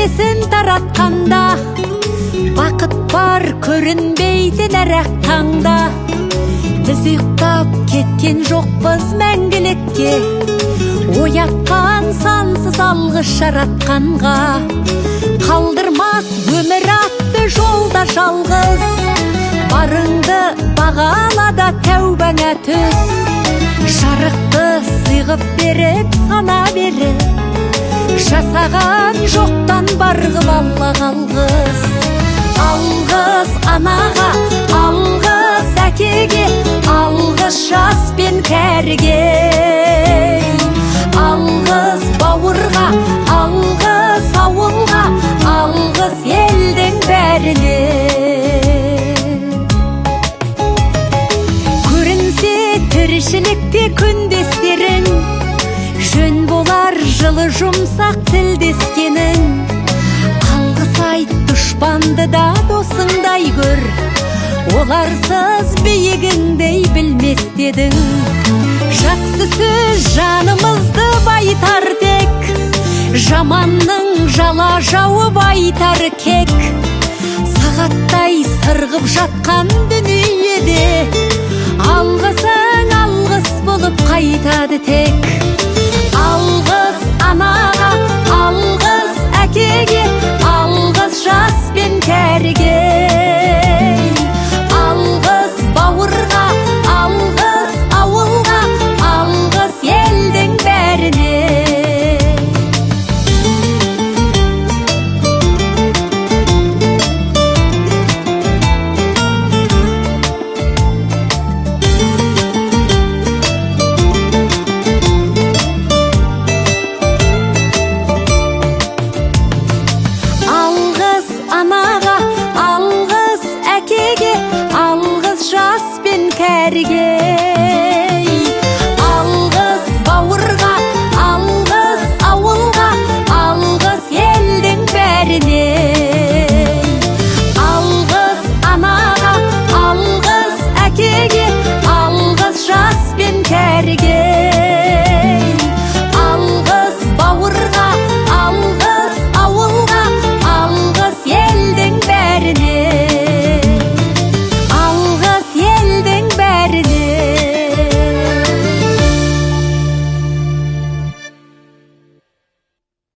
пердесін таратқанда, бақыт бар көрінбейтін әр-ақ таңда. Біз ұйықтап кеткен жоқпыз мәңгілікке, оятқан сансыз алғыс жаратқанға. Қалдырмас өмір атты жолда жалғыз, барыңды бағалада тәубаңа түс. Жарықты сыйғып беріп сана беріп, жасаған жоқтан барғып алла қалғыз. Алғыс анаға, алғыс әкеге, алғыс жас пен кәріге. Алғыс бауырға, алғыс ауылға, алғыс елдің бәріне. Көрінсе тіршілікте күндестерің, жөн болар жылы жұмсақ тілдескенің. Алғыс айт дұшпанды да досыңдай көр, оларсыз биігіңдей білмес дедің. Жақсы сөз жанымызды байтар тек, жаманның жала жауып айтар кек. Сағаттай сырғып жатқан дүниеде, алғысың алғыс болып қайтады тек. Алғыс анаға, алғыс әкеге, алғыс жас пен кәріге. Алғыс бауырға, алғыс ауылға, алғыс елдің бәріне. Анаға, алғыс әкеге, алғыс жас пен кәріге.